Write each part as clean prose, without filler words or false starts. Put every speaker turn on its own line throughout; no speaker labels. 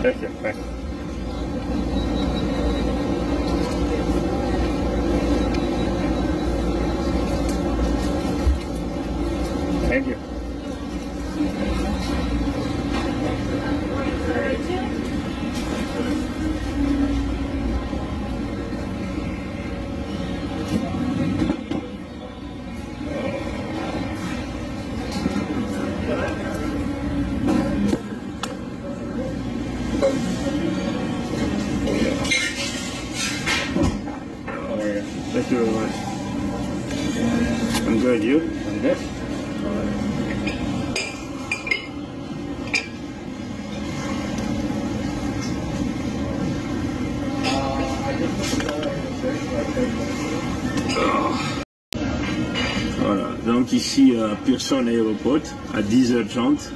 Thank you. Thank you. Thank you. Thank you very much. I'm good. You? I'm good. Voilà, donc ici à Pearson Airport, à 10h30,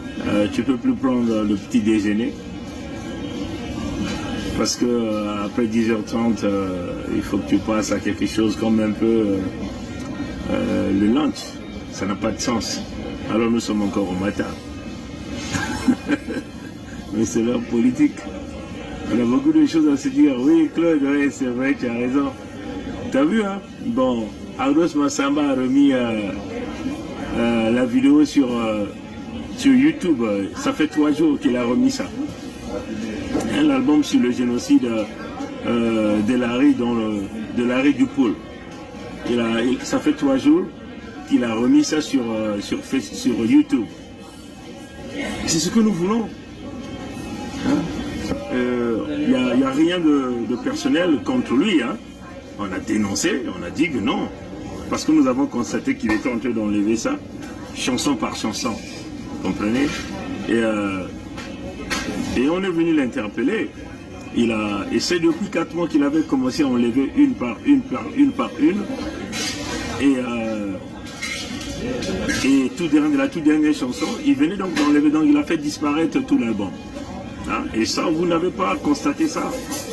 tu peux plus prendre le petit déjeuner. Parce que après 10h30, il faut que tu passes à quelque chose comme un peu le lunch. Ça n'a pas de sens. Alors nous sommes encore au matin. Mais c'est leur politique. On a beaucoup de choses à se dire. Oui, Claude, oui, c'est vrai, tu as raison. T'as vu, hein? Bon, Ardos Massamba a remis la vidéo sur YouTube. Ça fait 3 jours qu'il a remis ça. L'album sur le génocide de l'arrêt du pôle. Ça fait 3 jours qu'il a remis ça sur YouTube. C'est ce que nous voulons. Il n'y a rien de personnel contre lui. Hein. On a dénoncé, on a dit que non. Parce que nous avons constaté qu'il était en train d'enlever ça, chanson par chanson. Vous comprenez? Et on est venu l'interpeller. Et c'est depuis 4 mois qu'il avait commencé à enlever une par une. Et la toute dernière chanson, il venait donc d'enlever, donc il a fait disparaître tout l'album. Hein? Et ça, vous n'avez pas constaté ça.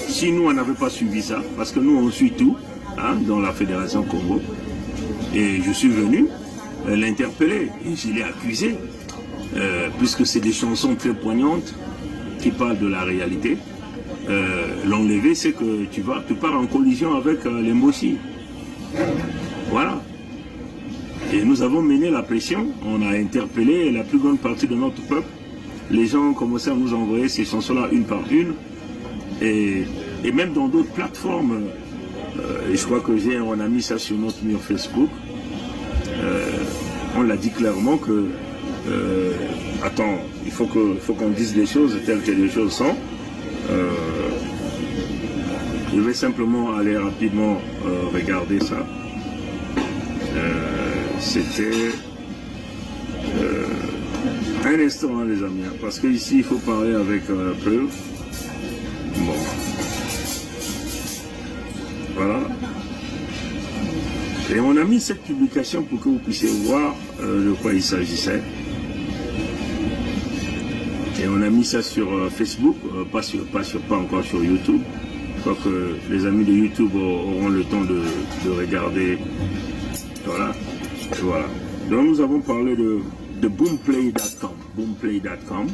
Si nous, on n'avait pas suivi ça, parce que nous, on suit tout, hein, dans la Fédération Congo. Et je suis venu l'interpeller. Et je l'ai accusé, puisque c'est des chansons très poignantes, qui parle de la réalité. L'enlever, c'est que tu pars en collision avec les Mossi. Voilà. Et nous avons mené la pression, on a interpellé la plus grande partie de notre peuple. Les gens ont commencé à nous envoyer ces chansons-là une par une. Et même dans d'autres plateformes, et je crois que on a mis ça sur notre mur Facebook, on l'a dit clairement que attends, il faut qu'on dise les choses telles que les choses sont. Je vais simplement aller rapidement regarder ça. C'était un instant, hein, les amis, parce qu'ici il faut parler avec preuve. Bon. Voilà. Et on a mis cette publication pour que vous puissiez voir de quoi il s'agissait. Et on a mis ça sur Facebook, pas encore sur YouTube. Je crois que les amis de YouTube auront le temps de regarder. Voilà. Voilà. Donc nous avons parlé de boomplay.com. Boomplay.com.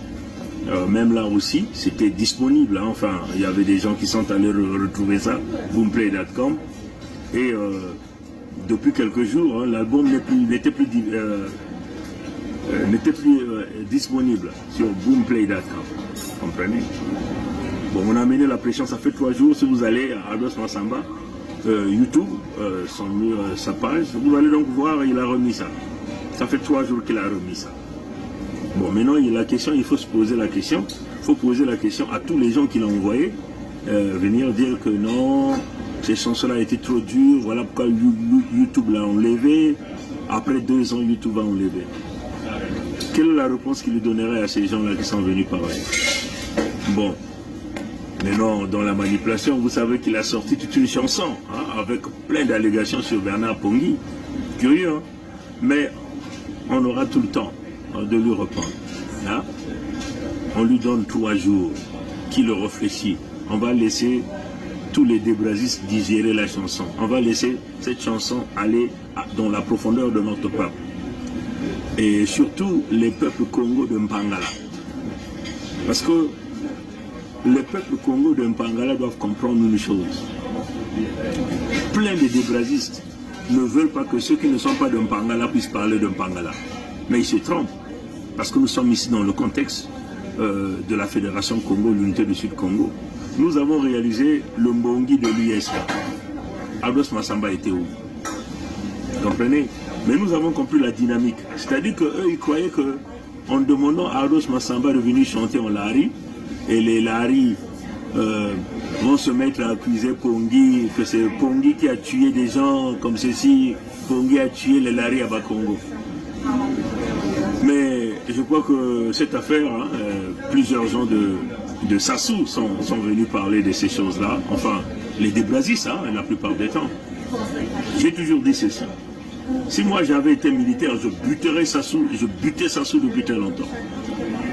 Même là aussi, c'était disponible. Hein. Enfin, il y avait des gens qui sont allés retrouver ça. Boomplay.com. Et depuis quelques jours, hein, l'album n'était plus disponible sur boomplay.com. Comprenez? Bon, on a mené la pression, ça fait 3 jours. Si vous allez à Ardos Massamba, YouTube, sa page, vous allez donc voir, il a remis ça. Ça fait 3 jours qu'il a remis ça. Bon, maintenant, la question, il faut se poser la question. Il faut poser la question à tous les gens qui l'ont envoyé, venir dire que non, ces chansons-là étaient trop dures, voilà pourquoi YouTube l'a enlevé. Après 2 ans, YouTube a enlevé. Quelle est la réponse qu'il lui donnerait à ces gens-là qui sont venus parler? Bon. Mais non, dans la manipulation, vous savez qu'il a sorti toute une chanson, hein, avec plein d'allégations sur Bernard Pongui. Curieux, hein? Mais on aura tout le temps de lui reprendre. Hein? On lui donne 3 jours, qu'il le réfléchit. On va laisser tous les débrasistes digérer la chanson. On va laisser cette chanson aller dans la profondeur de notre peuple. Et surtout les peuples Congo de Mpangala. Parce que les peuples Congo de Mpangala doivent comprendre une chose. Plein de débrasistes ne veulent pas que ceux qui ne sont pas de Mpangala puissent parler de Mpangala. Mais ils se trompent. Parce que nous sommes ici dans le contexte de la Fédération Congo, l'unité du Sud-Congo. Nous avons réalisé le Mbongi de l'ISK. Ardos Massamba était où? Vous comprenez? Mais nous avons compris la dynamique. C'est-à-dire qu'eux, ils croyaient qu'en demandant à Ardos Massamba de venir chanter en Lari, et les Lari vont se mettre à accuser Pongi, que c'est Pongi qui a tué des gens comme ceci, Pongi a tué les Lari à Bakongo. Mais je crois que cette affaire, hein, plusieurs gens de Sassou sont venus parler de ces choses-là. Enfin, les débrasistes, hein, la plupart des temps. J'ai toujours dit ceci. Si moi j'avais été militaire, je buterais Sassou, je butais Sassou depuis très longtemps.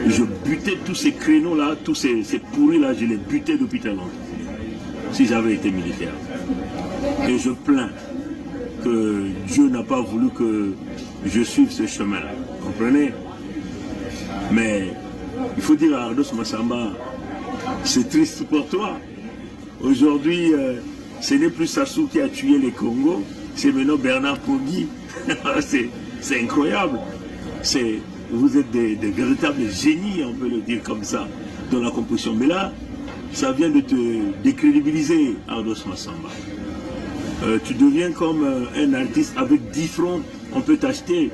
Je butais tous ces créneaux-là, tous ces pourris-là, je les butais depuis très longtemps. Si j'avais été militaire. Et je plains que Dieu n'a pas voulu que je suive ce chemin-là. Comprenez? Mais il faut dire à Ardos Massamba, c'est triste pour toi. Aujourd'hui, ce n'est plus Sassou qui a tué les Congos, c'est maintenant Bernard Pongi. C'est incroyable. Vous êtes des véritables génies, on peut le dire comme ça, dans la composition. Mais là, ça vient de te décrédibiliser, Ardos Massamba. Tu deviens comme un artiste avec 10 francs, on peut t'acheter.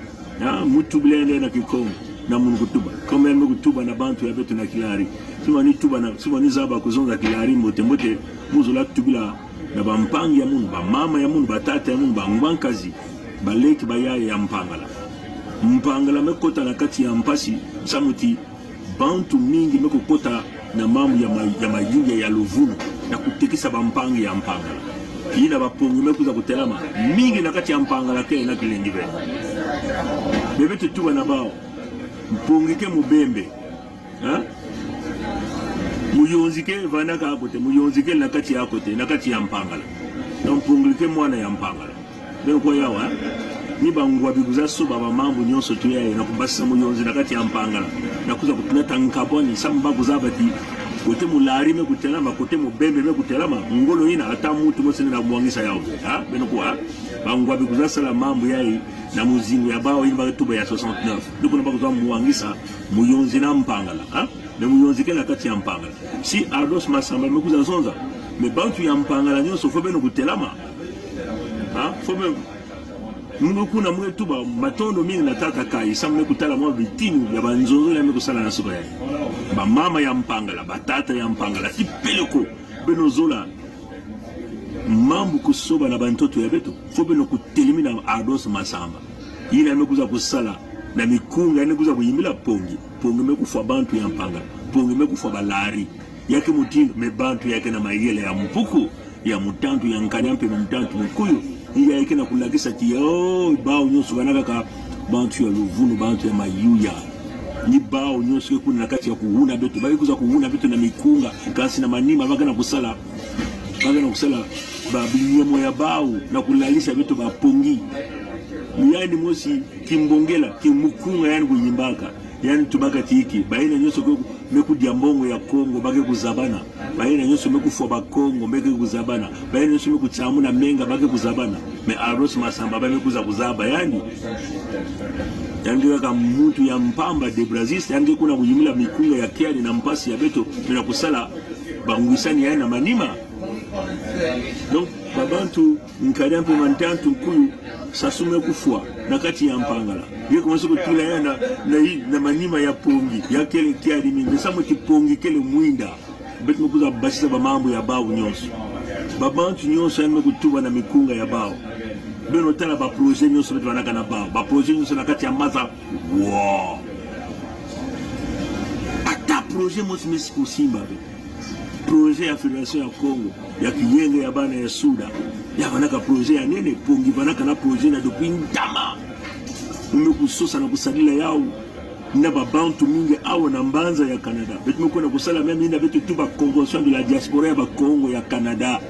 Comme elle me tuba na bantu ya betu na kilari. Sumani tuba na sumani zaba kuzonga kilari mote mote muzola tubila na bampangi ya mungu, ba mama ya mungu, ba tata ya mungu, ba ngwankazi, ba leki ba yaya ya mpangala. Mpangala mekota na kati ya mpasi samuti bantu mingi mekokota na mamu ya mayuya ya luvunu na kutekisa bampangi ya mpangala. Ina bapongi mekuza kutelama mingi na kati ya mpangala ke na kilengi be. Bebete tuba na bao mpongike mubembe, hein? Muyonzike vanaka akote, muyonzike nakati ya akote, nakati ya mpangala. Donc mpongike mwana ya mpangala. Donc kwa yawa, hein? Ni bangwa biguza soba ba mambo nyonso tuyaye na kubasa muyonzi nakati ya mpangala. Nakuza kutunata nkaboni samba kuzabati kote mulari me kutelama, kote mubembe me kutelama, ngolo ina ata mutu mosene na mwangisa yao, hein? Beno kwa bangwa biguza sala mambo yaye na muzingu ya bao imba tuba ya 69. Duko na bakuzwa muangisa muyonzi na mpangala, hein? Ne muyonzi ke nakati ya mpangala. Si Ardos Massamba mekuza zonza, me bantu ya mpangala nyonso fo beno kutelama. Hein? Fo beno mungu kuna mwe tuba matondo mingi nataka kai samme kutala mwa vitinu ya banzonzo ya mekusala na suka ya. Ba mama ya mpangala, ba tata ya mpangala, si peleko beno zola mambu kusoba na bantoto ya betu fo beno kutelimina Ardos Massamba. Ina mekuza kusala na mikunga ene kuza kuyimbila pongi mekufa bantu ya mpangala, pongi mekufa balari yake mutindo me bantu yake na mayele ya mpuku ya mutantu ya nkanyampe mutantu mkuyu iya yake na kulagisa ti bao nyonso banaka ka bantu ya luvunu, bantu ya mayuya ni bao nyonso kuna nakati ya kuhuna betu baki kuza kuhuna betu na mikunga kasi na manima baka na kusala ba binyemo ya bao na kulalisha betu ba pongi yani mosi kimbongela kimukunga yani kuyimbaka yani tubaka tiki baina nyonso ko meku diambongo ya Kongo bake kuzabana baina nyonso meku foba Kongo bake kuzabana baina nyonso meku chamu na menga bake kuzabana me Ardos Massamba bake kuzaba yani kama mtu ya mpamba de Brazil yani kuna kuyimila mikunga ya kiani na mpasi ya beto na kusala bangwisani yani na manima. Donc babantu nkadampe mantantu kuyu sasume kufua nakati ya mpangala ye komanso kutula yana na manima ya pongi ya kele kiadi mingi samu kipongi kele mwinda betu mkuza basisa ba mambo ya bao nyonso babantu nyonso yana kutuba na mikunga ya bao beno tala ba projet nyonso betu wanaka na bao ba projet nyonso nakati ya maza wow ata projet mosi mesi kusimba projet ya Fédération ya Congo ya kiyenge ya bana ya Suda ya vanaka projet ya nene pongi vanaka na projet na depuis ndama umekusosa na kusalila yao na babantu mingi awa na mbanza ya Canada betu mekona kusala mimi na betu tuba convention de la diaspora ya ba Congo ya Canada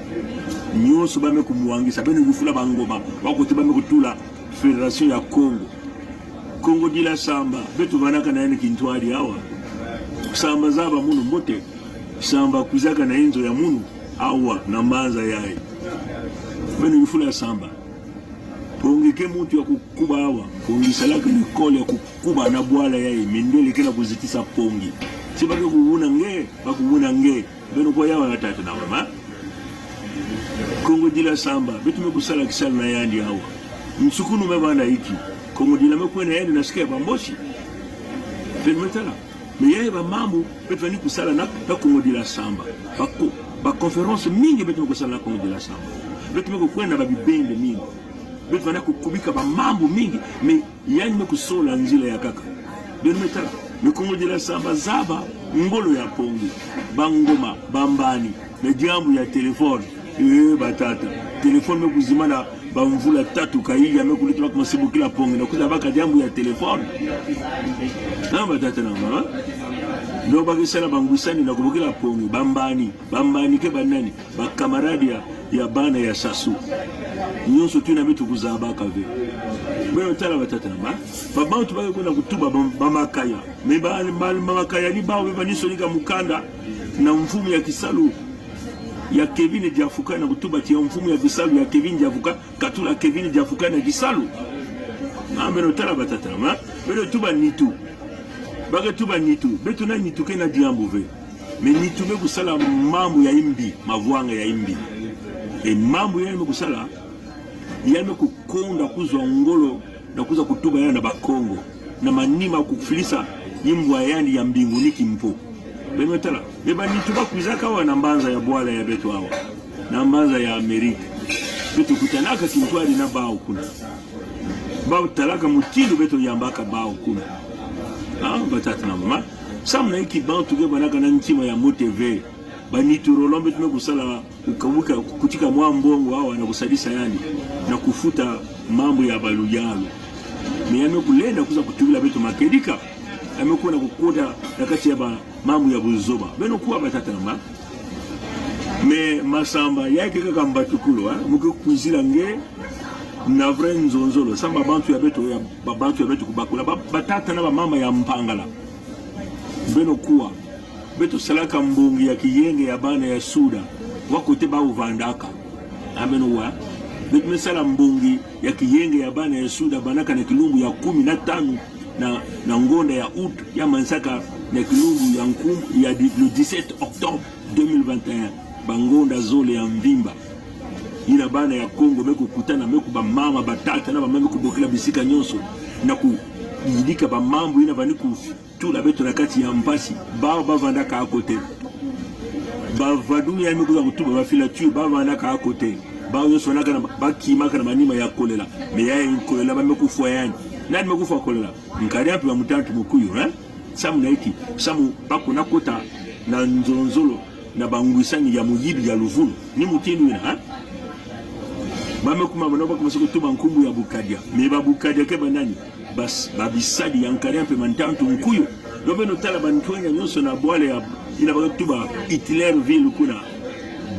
nyonso bame kumuangisa bene yufula bangoma wako tiba mekutula Fédération ya Congo dila samba betu vanaka na yene kintwali awa samba zaba munu mbote samba kuzaka na inzo ya munu awa na mbanza yae beno yifula samba pongi ke mutu ya kukuba awa pongi salaka ni kole ya kukuba na bwala yae mindele kena kuzitisa pongi si baki kuhuna nge beno kwa yawa natata na mama Kongo dila samba betu mekusala kisala na yandi hawa msukunu mebanda hiki Kongo dila mekwena yandi nasikia bamboshi beno metala mais ba mambo betu ni kusala na Kongo dila samba ba conference mingi betu mekusala na Kongo dila samba betu mekwena ba bibende mingi betu wana kukubika ba mambo mingi mais yani mekusola nzila ya kaka beno metala me Kongo dila samba zaba ngolo ya pongi bangoma bambani na jambo ya telefone batata telefone mekuzimana bamvula tatu kaiya mekulitwa kwa sibu kila pongi na kuza baka jambo ya telefone na batata na mama ndo bakisala bangusani na kubukila pongi bambani ke banani bakamaradi ya bana ya sasu nyonso tuna bitu kuzabaka ve bero tala batata na mama babantu bake kuna kutuba bamakaya mamakaya ni bawo banisolika mukanda na mfumu ya kisalu ya Kevin Jafuka na kutuba tia mfumu ya kisalu ya Kevin Jafuka katula Kevin Jafuka na kisalu ambeno tala batata ma bero tuba nitu bage tuba nitu betu na nitu kena diambo ve me nitu me kusala mambo ya imbi mavwanga ya imbi mambo ya imbi kusala yame kukonda kuzwa ngolo na kuza kutuba yana na bakongo na manima kufilisa imbwa yani ya mbinguni kimpo beno tala beba nituba kuzaka wana mbanza ya bwala ya betu hawa na mbanza ya Amerika betu kutanaka kintwali na bao kuna bao talaka mutilu betu yambaka bao kuna batata na mama samna iki bao tuge banaka na nchima ya MoTV banitu rolombe tumekusala ukabuka kutika mwambongo hawa na kusadisa yani na kufuta mambo ya balujalo meyame kulenda kuza kutubila betu makedika amekuwa na kukoda nakati ya mambo ya buzoba beno kuwa batata na me masamba yake kaka mbatukulo mukukuzila nge na vrenzo nzolo samba bantu ya betu kubakula batata na mama ya mpangala beno kuwa betu salaka mbungi ya kiyenge ya bana ya suda wako te ba uvandaka ameno wa betu mesala mbungi ya kiyenge ya bana ya suda banaka na kilumbu ya 15 na ngonda ya août ya mansaka na kilumbu ya nkumbu ya le 17 octobre 2021 bangonda zole ya mvimba ina bana ya Kongo meku kutana meku ba mama batata na ba mama kubokela bisika nyonso na kuyidika ba mambo ina bani ku tula beto na kati ya mpasi bao bavanda ka kote ba vadu ya meku za kutuba ba filature bavanda ka kote bao nyonso na kana bakima kana manima ya kolela me ya kolela ba meku foyani nani mekufa kolela nkari api wa mutantu mukuyu samu na iki samu bako na kota na nzolonzolo na bangwisani ya muyibi ya luvulu ni mutindu ina bame kuma manoba kuma siko tuba nkumbu ya bukadia meba bukadia keba nani bas babisadi ya nkari api mantantu mukuyu dobe no tala bantuanya nyonso na bwale ya ina baka tuba Hitlerville kuna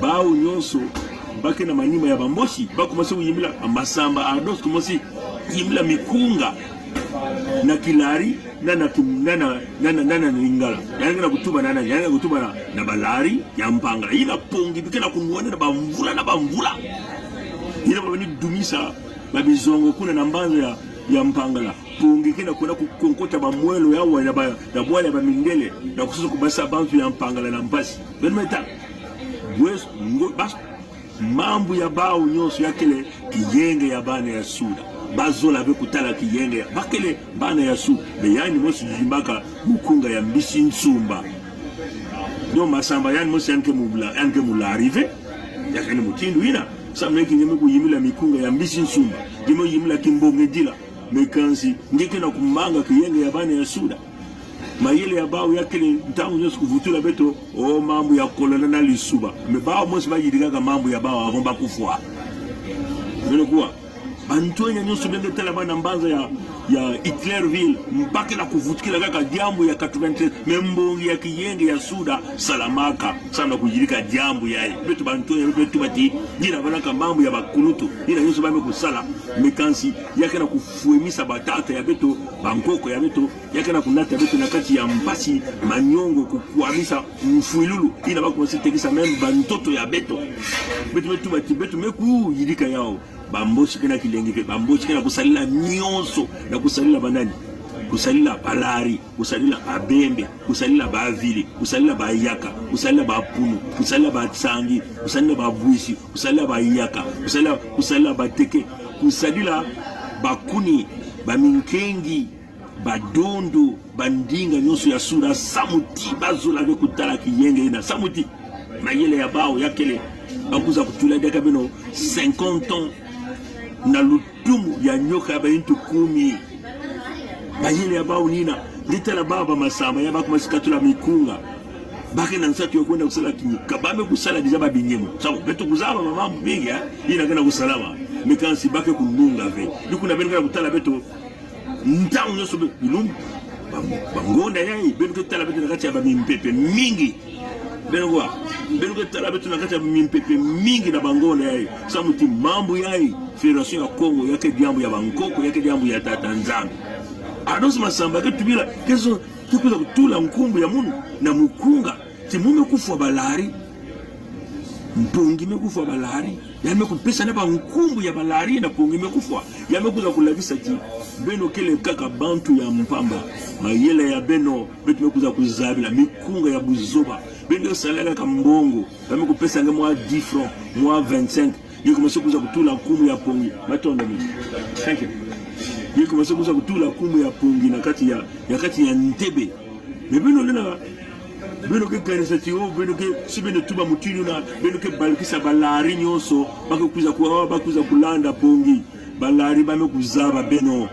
bao nyonso bake na manima ya bamboshi bako masiku yimila masamba ados kumosi yimila mikunga na kilari na ningala yani na kutuba yani kutuba na balari ya mpanga ila pongi bikena kunwana na bamvula ila babani dumisa babizongo kuna na mbanza ya mpangala pongi kena kuna kukonkota bamwelo yawa na bwala ba mindele na kususu kubasa bantu ya mpangala na mpasi benmeta bwes bas mambo ya bao nyonso yakele kiyenge ya bana ya suda bazola be kutala kiyenge bakele bana ya su be yani mosi jimbaka mukunga ya mbisi nsumba do masamba yani mosi yanke mula arrive yakani mutindu ina sameki nyeme kuyimila mikunga ya mbisi nsumba dimo yimila kimbonge dila mekansi ngeke na kumanga kiyenge ya bana ya suda mayele ya bao yakele ntangu nyosu kuvutula beto mambo ya kolona na lisuba me bao mosi bayidiga mambo ya bao avomba kufwa neno kuwa bantuenya nyonso benge tala bana mbanza ya Hitlerville mpaka na kuvutikila kaka jambo ya 93 membongi ya kiyenge ya Suda Salamaka sana kujirika jambo yae betu bantu ya betu bati jina banaka mambo ya bakulutu ina yoso bame kusala mekansi yake na kufuemisa batata ya betu bankoko ya betu yake na kunata betu na kati ya mpasi manyongo kukuamisa mfuilulu ina bako sitekisa meme bantoto ya betu betu bati betu meku yirika yao bamboshi kena kilenge bamboshi kena kusalila nyonso na kusalila banani kusalila balari kusalila babembe kusalila bavili kusalila bayaka kusalila bapunu kusalila batsangi kusalila babwisi kusalila bayaka kusalila bateke kusalila bakuni baminkengi badondo bandinga nyonso ya Suda samuti bazola be kutala kiyenge ina samuti mayele ya bao yakele bakuza kutula deka beno 50 ans na lutumu ya nyoka ba intu 10 bayele ya bao nina litala baba masama ya bakuma sikatula mikunga bake na nsatu yo kwenda kusala kinyuka babe kusala deja babinyemo sababu beto kuzaba mambo mingi ina kana kusalama mekansi bake kununga ve dikuna benga kutala beto ntango nyoso bilum bangonda yai beto tala beto nakati ya bamimpepe mingi bengo tala beto nakati ya bamimpepe mingi na bangonda yai samuti mambo yai Fédération ya Congo yake jambo ya bankoko yake jambo ya tata nzambe adosi masamba ke tubila kezo tukuza kutula nkumbu ya munu na mukunga ti mume kufa balari mpongi mekufa balari yame kupesa na ba nkumbu ya balari na pongi mekufa yame kuza kulavisa ti beno kele kaka bantu ya mpamba mayele ya beno betu mekuza kuzabila mikunga ya buzoba beno salaga kambongo yame kupesa nga mwa 10 francs mwa 25 yiko kuza kutula nkumbu ya pongi matonda mimi thank you yiko kuza kutula nkumbu ya pongi na kati ya Ntebe mebeno lena beno ke kanisa tiwo beno ke sibene tuba mutinu na beno ke balikisa balari nyonso bakuza kulanda pongi balari bame kuzaba beno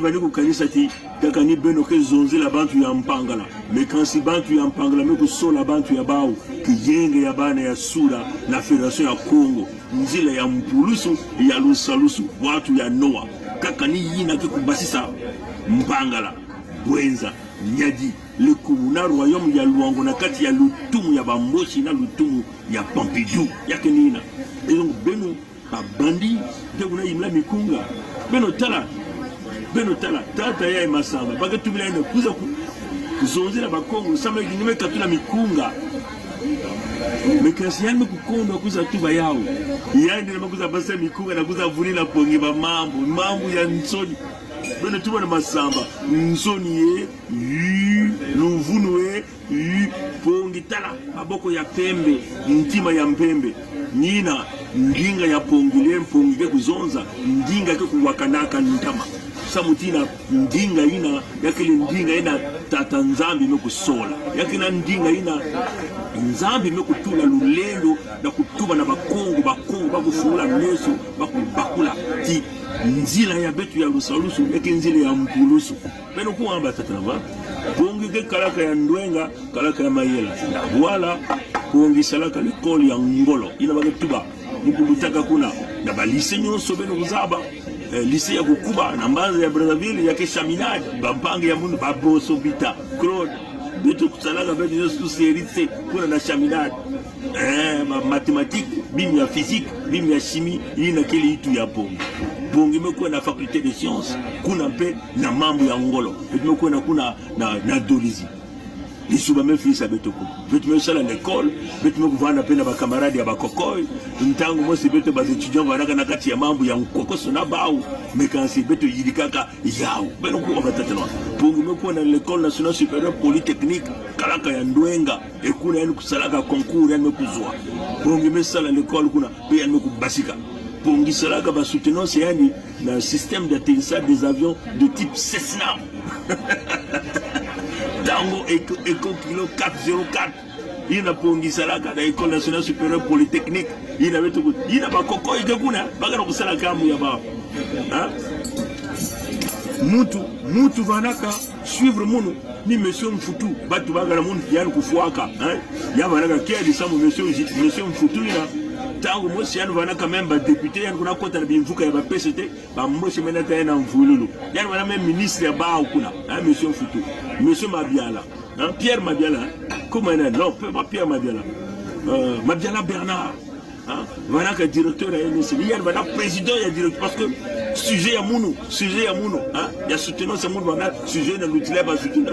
bani ku kanisa ti kaka ni beno ke zonzela bantu ya mpangala mekansi bantu ya mpangala me kusola bantu ya bao kiyenge ya bana ya Suda na Fédération ya Congo nzila ya mpulusu ya lusalusu watu ya Noa kaka ni yina ke kubasisa mpangala bwenza nyadi le kumuna royaume ya Luango na kati ya lutumu ya bamboshi na lutumu ya Pompidou yake nina donc beno babandi te kuna imla mikunga beno tala tata ya masamba baka tubila ene kuza kuzonzela bakongo samba kinyime katula mikunga mekasi yangu kukonda kuza tuba yao yandi na kuza basa mikunga na kuza vulila pongi ba mambo ya nsoni beno tuba na masamba nsoni ye luvunu ye pongi tala maboko ya pembe ntima ya mpembe nina ndinga ya pongile mpongi ke kuzonza ndinga ke kuwakanaka ntama samutina ndinga ina yakile ndinga ina tata nzambi mekusola yakina ndinga ina nzambi mekutula lulendo na kutuba na bakongo bakufula meso bakula ti nzila ya betu ya lusalusu yake nzila ya mpulusu beno kuamba tatanava pongi ke kalaka ya ndwenga kalaka ya mayela na wala pongi salaka l'école ya ngolo ina baketuba mukubutaka kuna na balise nyonso beno kuzaba lycée ya kukuba na mbanza ya Brazzaville yake Chaminade bampange ya mundu baboso bita Claude betu kusalaka betu nyonso seritse kuna na Chaminade mathématique bim ya physique bim ya chimie ina kile itu ya pongi mekuwa na faculté de sciences kuna mpe na mambo ya ngolo betu mekuwa na kuna na dolizi lisuba mefisa betu betu mesala l'école betu mekuvana pena ba camarade ya bakokoi ntango mosi betu ba étudiants vanaka na kati ya mambo ya nkokoso na bao mekansi betu yidikaka yao beno ko batatelo pongi mekuwa na l'école nationale supérieure polytechnique kalaka ya ndwenga ekuna yani kusalaka concours yani mekuzwa pongi mesala l'école kuna pe yani mekubasika pongi salaka ba soutenance yani na système d'atterrissage des avions de type Cessna Tango Eco Kilo 404 ina pongi salaka na École nationale supérieure polytechnique ina betu ina bakoko ikekuna bagana kusala kamu ya ba mutu vanaka suivre munu ni monsieur Mfutu batu bagana munu yani kufuaka ya vanaka kedi samu monsieur Mfutu ina tango moi si yann wana quand même ba député yann kuna kota na bimvuka ya ba PCT ba mboshi mena ta na mvululu yann wana même ministre ya ba kuna monsieur Futu monsieur Mabiala Pierre Mabiala comment il est non pas Pierre Mabiala Mabiala Bernard voilà que directeur à NSC yann wana président ya directeur parce que sujet à Mounou il y a soutenu ce monde voilà sujet de l'outil ba soutenu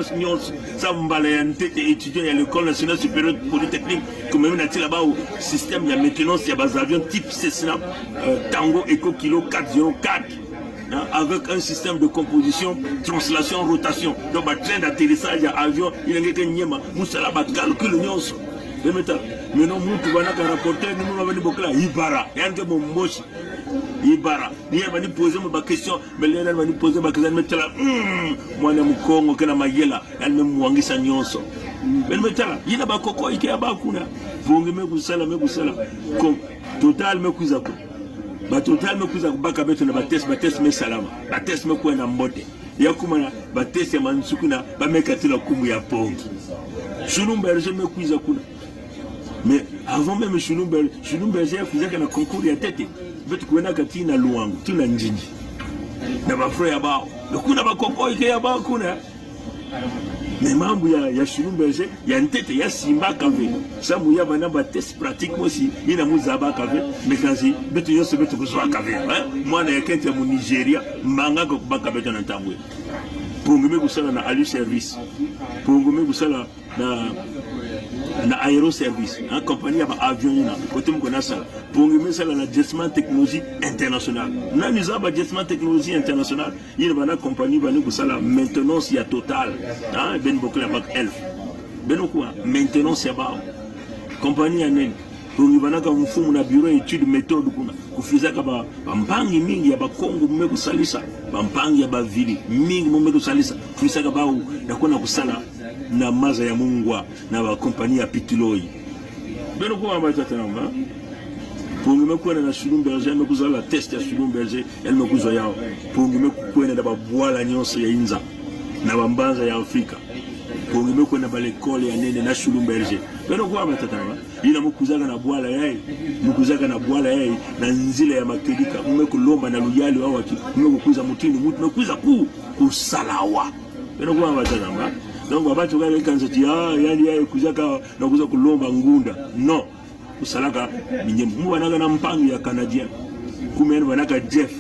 ça mbalayante étudiant à l'école nationale supérieure polytechnique comme même là-bas au système il y a maintenance il y a des avions type Cessna Tango Eco Kilo 404 avec un système de composition, translation, rotation. Donc, un train d'atterrissage à avion, il y a un niema, moussala ba calcul nyonso. Mais non, nous pouvons pas rapporter, nous avons beaucoup là, Ibara, il y a un peu mon moche. Ibara, il y a une poser ma question, mais il y a une poser ma question, mais là, moi, je suis Congo, je suis Mayela, elle me mouangi sa nyonso. Mais là, il y a pas coco, il y a pas kuna. Pour me kusala, comme total me kusako. Ba total me kuza kubaka beto na batest me salama batest me kuwa na mbote ya kuma batest ya mansuku na ba mekati na kumu ya pongi Chulumberger me kuza kuna mais avant même Chulumberger kuza na concours ya tete beto kuenda kati na luangu tuna njinji na ba frère bao kuna ba kokoi ke ya ba kuna mais mambo ya Chulumberger ya ntete ya simba kave samu ya bana ba test pratique aussi ina muzaba kave mais quand si beto yose beto kuzwa kave moi na yakente mu Nigeria manga ko baka beto na ntambwe pongome kusala na alu service pongome kusala na aéro service en compagnie ya ba avion ina côté mo kona sala pongome sala na Jetsman technologie internationale na nizaba Jetsman technologie internationale ina bana compagnie bana kusala maintenance ya total ben bokla bak 11 ben quoi maintenance ya ba compagnie ya nene pongome bana ka mfumu na bureau étude méthode kuna kufizaka ba mpangi mingi ya ba Kongo mume kusalisa ba mpangi ya ba vili mingi mume kusalisa kufizaka ba na kuna kusala na maza ya mungwa na ba kompani ya Pitiloi beno kwa mbata tanamba pongime kwa na Chulumberger me kuzala test ya Chulumberger elle me kuzo yao pongime kwa na ba bwala nyonso ya inza na bambanza ya Afrika pongime kwa na ba l'école ya nene na Chulumberger beno kwa mbata tanamba ina mukuzaka na bwala yayi na nzile ya makedika mume kulomba na luyali wao waki mume kukuza mutini mutu na kuza kusalawa beno kwa mbata tanamba donc abacho kale kanza ti yani yeye kuzaka na kuza kulomba ngunda no kusalaka ninye mwana na mpango ya Canadien kumene banaka Jeff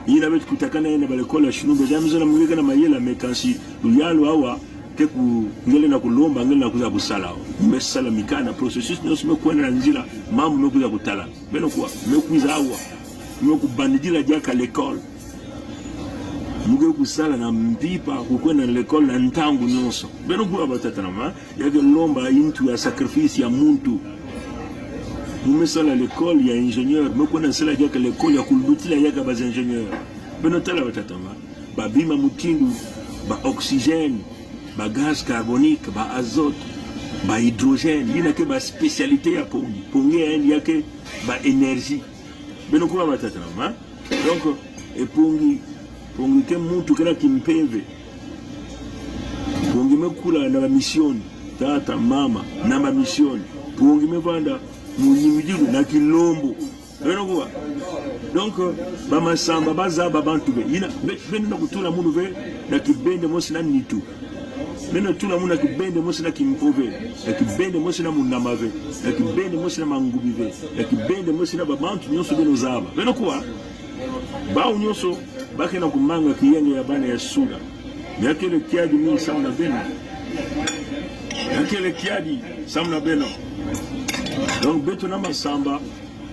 ina betu kutakana ene balekola Chulumberger jamzo na mweka na mayela mekansi luyalo hawa ke ku ngele na kulomba ngele na kuza kusala mesala mikana processus no sime kwenda na nzila mambo mekuza kutala beno kwa mekuza hawa mekubandila jaka l'école muge kusala na mpipa kukwenda na l'école na ntangu nyonso beno kwa batatanama yake lomba into ya sacrifice ya muntu mumesala l'école ya ingénieur mekwenda sala yake l'école ya kulutila yake baz ingénieur beno tala batatama babima mutindu ba oxygène ba gaz carbonique ba azote ba hydrogène yina ke ba spécialité ya pongi yake ba énergie beno kwa batatanama donc et pongi ke muntu kila kimpeve pongi mekula na mission tata mama na mission pongi mevanda munyimidiru na kilombo beno donc ba masamba bazaba bantu be ina beno na kutula munu ve na kibende mosi na nitu beno tula munu na kibende mosi na kimpove na kibende mosi na munamave na kibende mosi na mangubive na kibende mosi na babantu nyonso beno zaba beno kwa ba unyoso bakena kumanga kiyenge ya bana ya sura yakele kiadi mimi samna beno yakele kiadi samna beno donc beto na masamba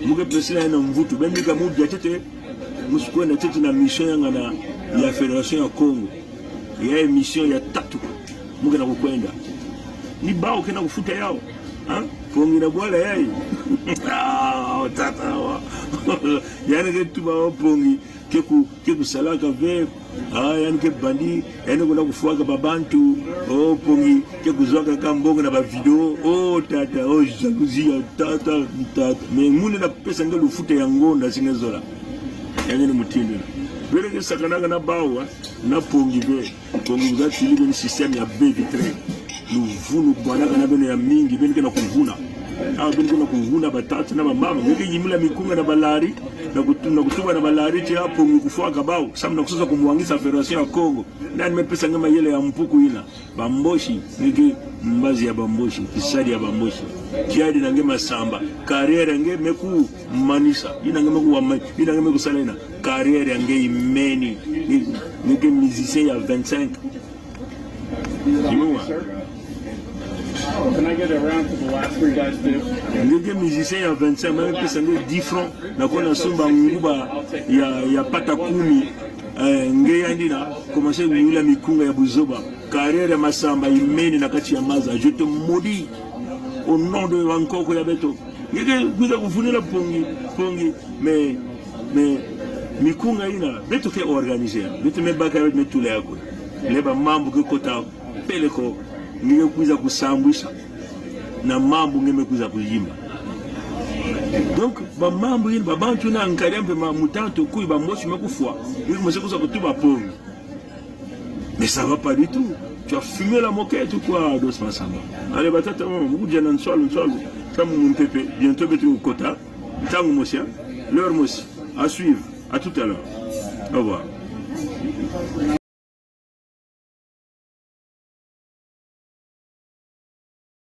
muge presila na mvutu bemika mudi tete musikuwe na tete na mission yanga na ya Federation ya Congo ya mission ya tatu muge na kukwenda ni bao kena kufuta yao pongi na bwala yai tata wa yani ke tuba pongi keku salaka ve yani ke bandi yani kuna kufuaka babantu pongi keku zwaka kambonga na ba video tata jalousie tata mais mune na pesa ngelo fute ya ngonda singezola yani ni mutindo bere ke sakanaga na bawa na pongi ve pongi ngati ile ni system ya baby train nous voulons bwana kana bene ya mingi bene kana kuvuna donc na kuvuna batatu na mama ngeke yimula mikunga na balari na kutuba na balari ti hapo ngikufuaka bao sababu na kusosa kumwangisa Federation ya Congo na nimepesa ngema yele ya mpuku ina bamboshi ngeke mbazi ya bamboshi kisadi ya bamboshi kiadi na ngema samba carrière ngeme ku manisa ina ngema ku wama ina ngema ku salena carrière nge imeni ngeke musicien ya 25
Can I get around to the last three guys too?
Les musiciens à 25, même que c'est 10 francs, na kona sumba nguba ya pata kumi, ngeyandina, commencer à mikunga ya buzoba, carrière masamba imeni na kati ya maza, je te maudis au nom de Wankoko ya beto. Ngeke kuza kufuni la pongi, mais mikunga ina, beto ke organiser, beto me baka me tule yako, leba mambo ke kota peleko. Ngeke kuza kusambwisha na mambo ngeme kuza kuyimba donc ba mambo yin ba bantu na nkarembe ma mutanto kuyi ba moshi makufwa ngeke mose kuza kutuba pongi mais ça va pas du tout, tu as fumé la moquette ou quoi Dos Massamba. Allez batata mu jana nsolo comme mon pépé bientôt betu kota tangu mosia leur mosi à suivre, à tout à l'heure, au revoir.